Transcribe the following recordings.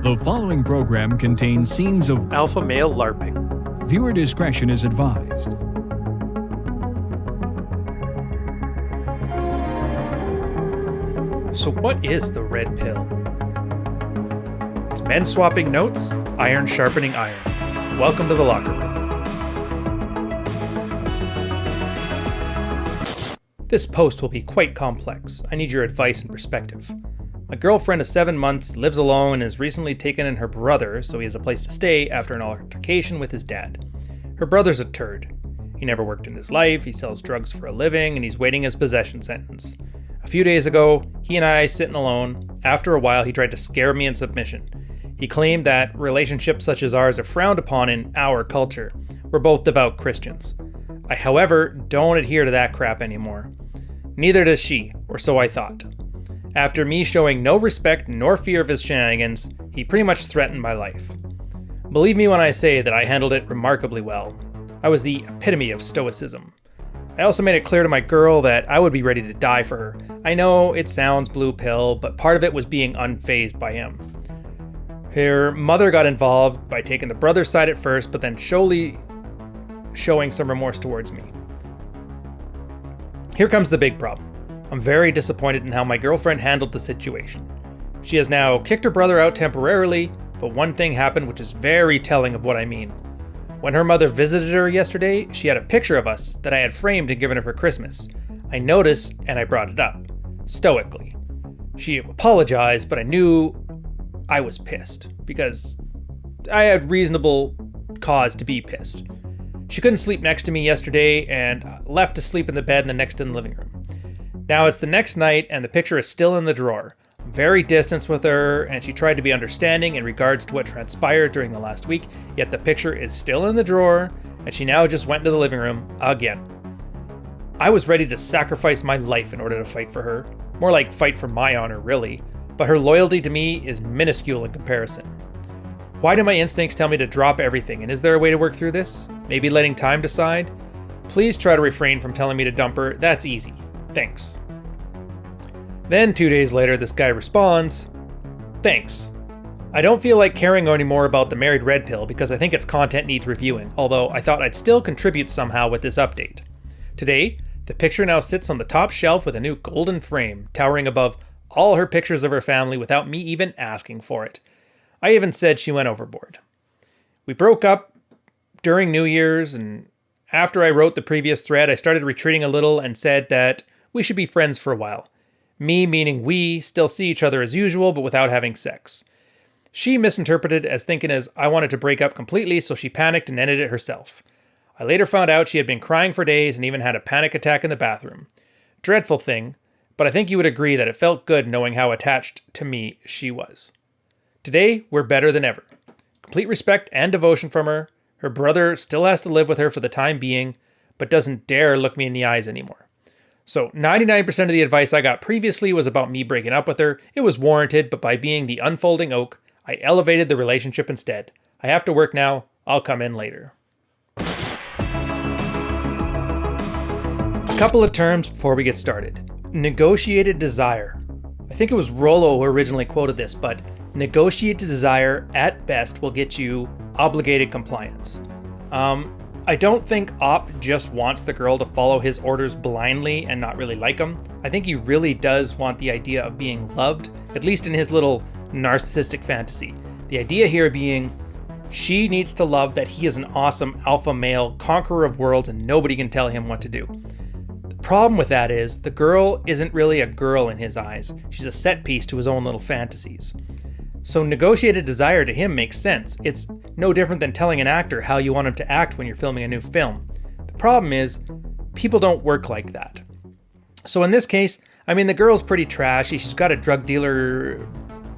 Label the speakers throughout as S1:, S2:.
S1: The following program contains scenes of
S2: alpha male LARPing.
S1: Viewer discretion is advised.
S2: So what is the red pill? It's men swapping notes, iron sharpening iron. Welcome to the locker room. This post will be quite complex. I need your advice and perspective. My girlfriend of 7 months lives alone and has recently taken in her brother so he has a place to stay after an altercation with his dad. Her brother's a turd. He never worked in his life, he sells drugs for a living, and he's waiting his possession sentence. A few days ago, he and I sitting alone. After a while, he tried to scare me in submission. He claimed that relationships such as ours are frowned upon in our culture. We're both devout Christians. I, however, don't adhere to that crap anymore. Neither does she, or so I thought. After me showing no respect nor fear of his shenanigans, he pretty much threatened my life. Believe me when I say that I handled it remarkably well. I was the epitome of stoicism. I also made it clear to my girl that I would be ready to die for her. I know it sounds blue pill, but part of it was being unfazed by him. Her mother got involved by taking the brother's side at first, but then showing some remorse towards me. Here comes the big problem. I'm very disappointed in how my girlfriend handled the situation. She has now kicked her brother out temporarily, but one thing happened which is very telling of what I mean. When her mother visited her yesterday, she had a picture of us that I had framed and given her for Christmas. I noticed and I brought it up, stoically. She apologized, but I knew I was pissed, because I had reasonable cause to be pissed. She couldn't sleep next to me yesterday and left to sleep in the bed next in the living room. Now it's the next night and the picture is still in the drawer. I'm very distant with her and she tried to be understanding in regards to what transpired during the last week, yet the picture is still in the drawer and she now just went into the living room again. I was ready to sacrifice my life in order to fight for her. More like fight for my honor, really. But her loyalty to me is minuscule in comparison. Why do my instincts tell me to drop everything, and is there a way to work through this? Maybe letting time decide? Please try to refrain from telling me to dump her, that's easy. Thanks. Then 2 days later, this guy responds, thanks. I don't feel like caring anymore about the married red pill because I think its content needs reviewing, although I thought I'd still contribute somehow with this update. Today, the picture now sits on the top shelf with a new golden frame, towering above all her pictures of her family without me even asking for it. I even said she went overboard. We broke up during New Year's, and after I wrote the previous thread, I started retreating a little and said that we should be friends for a while. Me meaning we still see each other as usual, but without having sex. She misinterpreted as thinking as I wanted to break up completely, so she panicked and ended it herself. I later found out she had been crying for days and even had a panic attack in the bathroom. Dreadful thing, but I think you would agree that it felt good knowing how attached to me she was. Today, we're better than ever. Complete respect and devotion from her. Her brother still has to live with her for the time being, but doesn't dare look me in the eyes anymore. So 99% of the advice I got previously was about me breaking up with her. It was warranted, but by being the unfolding oak, I elevated the relationship instead. I have to work now. I'll come in later. A couple of terms before we get started. Negotiated desire. I think it was Rollo who originally quoted this, but negotiated desire at best will get you obligated compliance. I don't think Op just wants the girl to follow his orders blindly and not really like him. I think he really does want the idea of being loved, at least in his little narcissistic fantasy. The idea here being she needs to love that he is an awesome alpha male conqueror of worlds and nobody can tell him what to do. The problem with that is the girl isn't really a girl in his eyes. She's a set piece to his own little fantasies. So negotiated desire to him makes sense. It's no different than telling an actor how you want him to act when you're filming a new film. The problem is, people don't work like that. So in this case, the girl's pretty trashy. She's got a drug dealer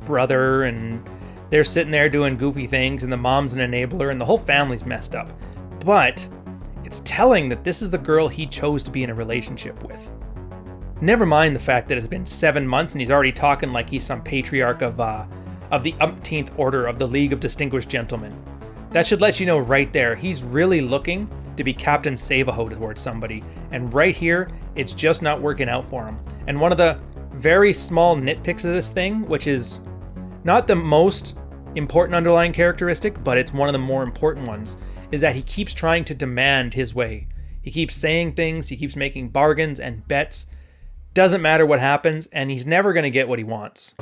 S2: brother and they're sitting there doing goofy things and the mom's an enabler and the whole family's messed up. But it's telling that this is the girl he chose to be in a relationship with. Never mind the fact that it's been 7 months and he's already talking like he's some patriarch of the umpteenth order of the League of Distinguished Gentlemen. That should let you know right there, he's really looking to be Captain Save-A-Ho towards somebody. And right here, it's just not working out for him. And one of the very small nitpicks of this thing, which is not the most important underlying characteristic, but it's one of the more important ones, is that he keeps trying to demand his way. He keeps saying things, he keeps making bargains and bets. Doesn't matter what happens, and he's never going to get what he wants.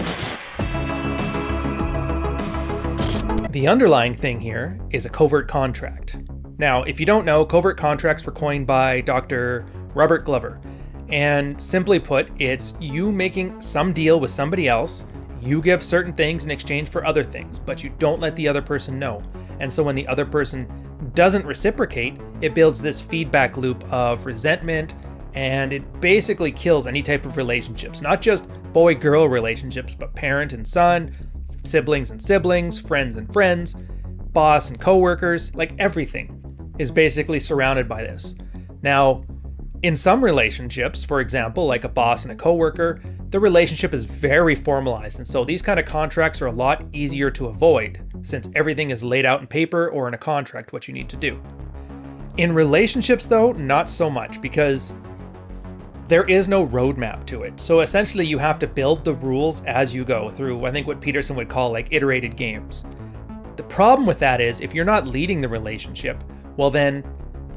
S2: The underlying thing here is a covert contract. Now, if you don't know, covert contracts were coined by Dr. Robert Glover. And simply put, it's you making some deal with somebody else. You give certain things in exchange for other things, but you don't let the other person know. And so when the other person doesn't reciprocate, it builds this feedback loop of resentment, and it basically kills any type of relationships, not just boy-girl relationships, but parent and son, siblings and siblings, friends and friends, boss and coworkers, like everything is basically surrounded by this. Now, in some relationships, for example, like a boss and a coworker, the relationship is very formalized, and so these kind of contracts are a lot easier to avoid since everything is laid out in paper or in a contract what you need to do. In relationships though, not so much, because there is no roadmap to it. So essentially you have to build the rules as you go through, I think what Peterson would call like iterated games. The problem with that is if you're not leading the relationship, well then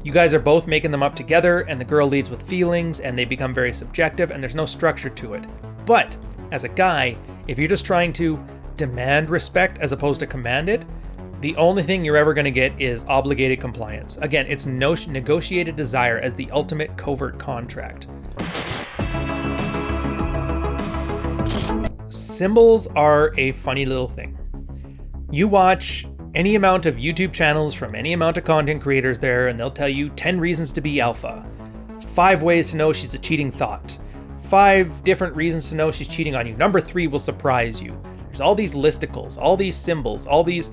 S2: you guys are both making them up together and the girl leads with feelings and they become very subjective and there's no structure to it. But as a guy, if you're just trying to demand respect as opposed to command it, the only thing you're ever going to get is obligated compliance. Again, it's negotiated desire as the ultimate covert contract. Symbols are a funny little thing. You watch any amount of YouTube channels from any amount of content creators there, and they'll tell you 10 reasons to be alpha, 5 ways to know she's a cheating thought, 5 different reasons to know she's cheating on you. Number 3 will surprise you. There's all these listicles, all these symbols, all these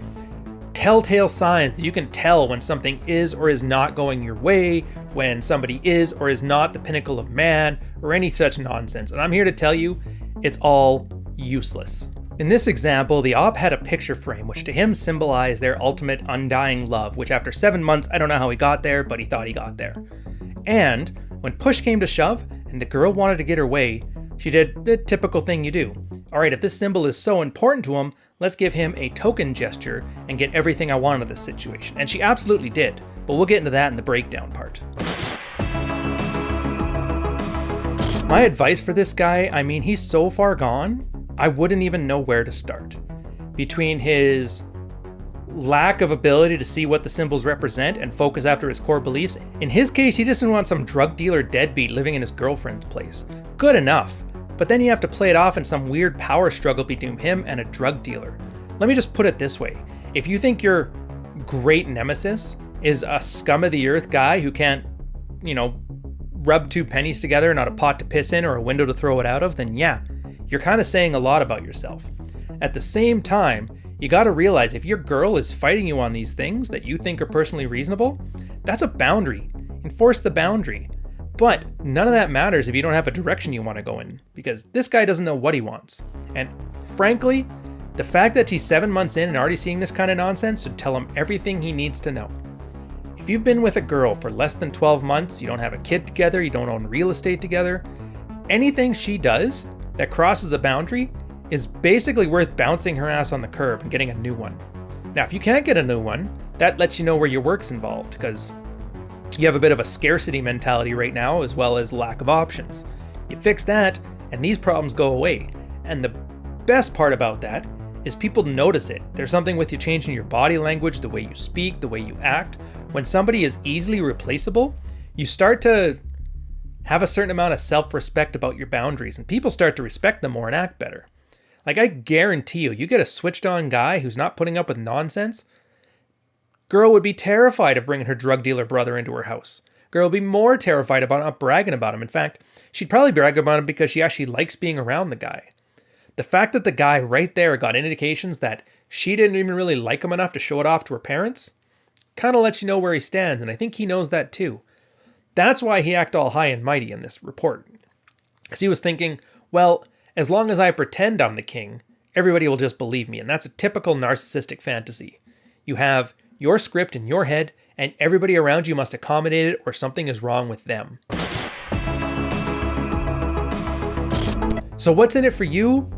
S2: telltale signs that you can tell when something is or is not going your way, when somebody is or is not the pinnacle of man, or any such nonsense. And I'm here to tell you, it's all useless. In this example, the op had a picture frame, which to him symbolized their ultimate undying love, which after 7 months, I don't know how he got there, but he thought he got there. And when push came to shove, and the girl wanted to get her way, she did the typical thing you do. All right, if this symbol is so important to him, let's give him a token gesture and get everything I want out of this situation. And she absolutely did, but we'll get into that in the breakdown part. My advice for this guy, I mean, he's so far gone, I wouldn't even know where to start. Between his lack of ability to see what the symbols represent and focus after his core beliefs, in his case, he doesn't want some drug dealer deadbeat living in his girlfriend's place. Good enough. But then you have to play it off in some weird power struggle between him and a drug dealer. Let me just put it this way. If you think your great nemesis is a scum of the earth guy who can't, rub 2 pennies together, not a pot to piss in or a window to throw it out of, then yeah, you're kind of saying a lot about yourself. At the same time, you gotta realize if your girl is fighting you on these things that you think are personally reasonable, that's a boundary. Enforce the boundary. But none of that matters if you don't have a direction you want to go in, because this guy doesn't know what he wants. And frankly, the fact that he's 7 months in and already seeing this kind of nonsense should tell him everything he needs to know. If you've been with a girl for less than 12 months, you don't have a kid together, you don't own real estate together, anything she does that crosses a boundary is basically worth bouncing her ass on the curb and getting a new one. Now, if you can't get a new one, that lets you know where your work's involved, because you have a bit of a scarcity mentality right now, as well as lack of options. You fix that, and these problems go away. And the best part about that is people notice it. There's something with you changing your body language, the way you speak, the way you act. When somebody is easily replaceable, you start to have a certain amount of self-respect about your boundaries, and people start to respect them more and act better. Like, I guarantee you get a switched-on guy who's not putting up with nonsense, girl would be terrified of bringing her drug dealer brother into her house. Girl would be more terrified about not bragging about him. In fact, she'd probably brag about him because she actually likes being around the guy. The fact that the guy right there got indications that she didn't even really like him enough to show it off to her parents kind of lets you know where he stands, and I think he knows that too. That's why he acted all high and mighty in this report. Because he was thinking, well, as long as I pretend I'm the king, everybody will just believe me. And that's a typical narcissistic fantasy. You have your script in your head, and everybody around you must accommodate it or something is wrong with them. So what's in it for you?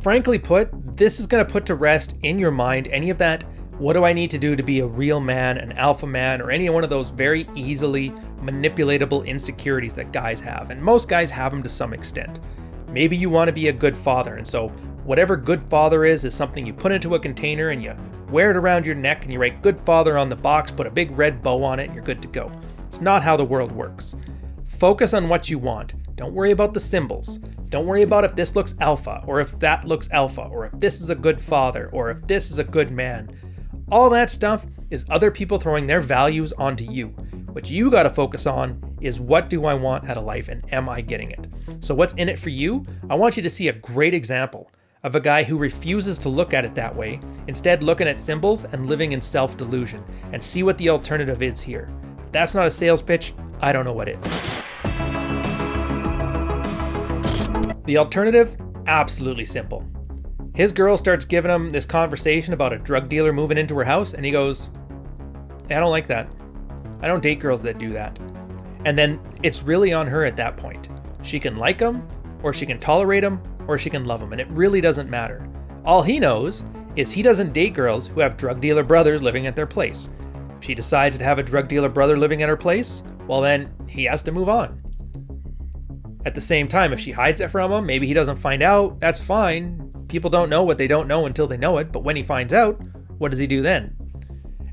S2: Frankly put, this is going to put to rest in your mind any of that, what do I need to do to be a real man, an alpha man, or any one of those very easily manipulatable insecurities that guys have. And most guys have them to some extent. Maybe you want to be a good father, and so whatever good father is something you put into a container and you wear it around your neck and you write good father on the box, put a big red bow on it, and you're good to go. It's not how the world works. Focus on what you want. Don't worry about the symbols. Don't worry about if this looks alpha, or if that looks alpha, or if this is a good father, or if this is a good man. All that stuff is other people throwing their values onto you. What you got to focus on is, what do I want out of life, and am I getting it? So what's in it for you? I want you to see a great example of a guy who refuses to look at it that way, instead looking at symbols and living in self-delusion, and see what the alternative is here. If that's not a sales pitch, I don't know what is. The alternative? Absolutely simple. His girl starts giving him this conversation about a drug dealer moving into her house, and he goes, I don't like that. I don't date girls that do that. And then it's really on her at that point. She can like him, or she can tolerate him, or she can love him, and it really doesn't matter. All he knows is he doesn't date girls who have drug dealer brothers living at their place. If she decides to have a drug dealer brother living at her place, well then, he has to move on. At the same time, if she hides it from him, maybe he doesn't find out, that's fine. People don't know what they don't know until they know it, but when he finds out, what does he do then?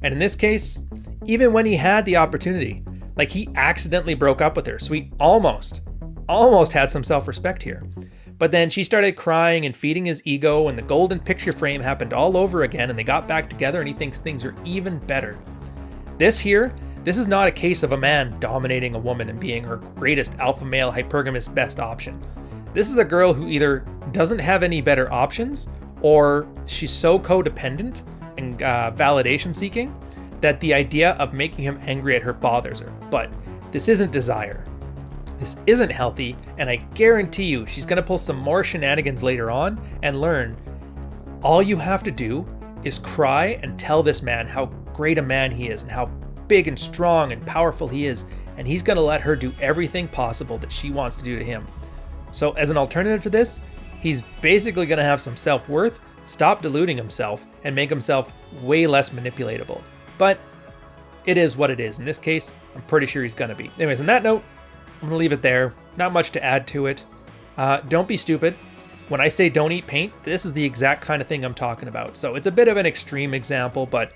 S2: And in this case, even when he had the opportunity, like he accidentally broke up with her, so he almost had some self-respect here. But then she started crying and feeding his ego, and the golden picture frame happened all over again, and they got back together, and he thinks things are even better. This is not a case of a man dominating a woman and being her greatest alpha male hypergamous best option. This is a girl who either doesn't have any better options, or she's so codependent and validation seeking that the idea of making him angry at her bothers her. But this isn't desire. This isn't healthy, and I guarantee you she's going to pull some more shenanigans later on and learn all you have to do is cry and tell this man how great a man he is and how big and strong and powerful he is, and he's going to let her do everything possible that she wants to do to him. So as an alternative to this, he's basically going to have some self-worth, stop deluding himself, and make himself way less manipulatable. But it is what it is. In this case, I'm pretty sure he's going to be. Anyways, on that note, I'm going to leave it there. Not much to add to it. Don't be stupid. When I say don't eat paint, this is the exact kind of thing I'm talking about. So it's a bit of an extreme example, but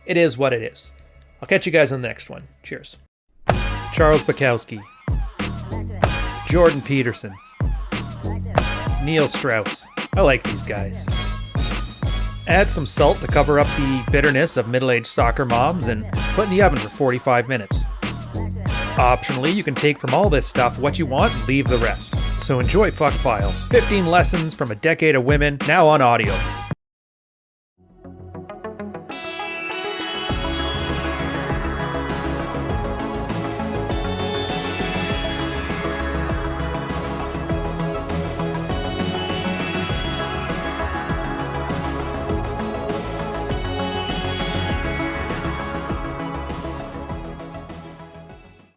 S2: it is what it is. I'll catch you guys on the next one. Cheers. Charles Bukowski, Jordan Peterson, Neil Strauss. I like these guys. Add some salt to cover up the bitterness of middle-aged soccer moms and put in the oven for 45 minutes. Optionally, you can take from all this stuff what you want and leave the rest. So enjoy Fuck Files. 15 lessons from a decade of women, now on audio.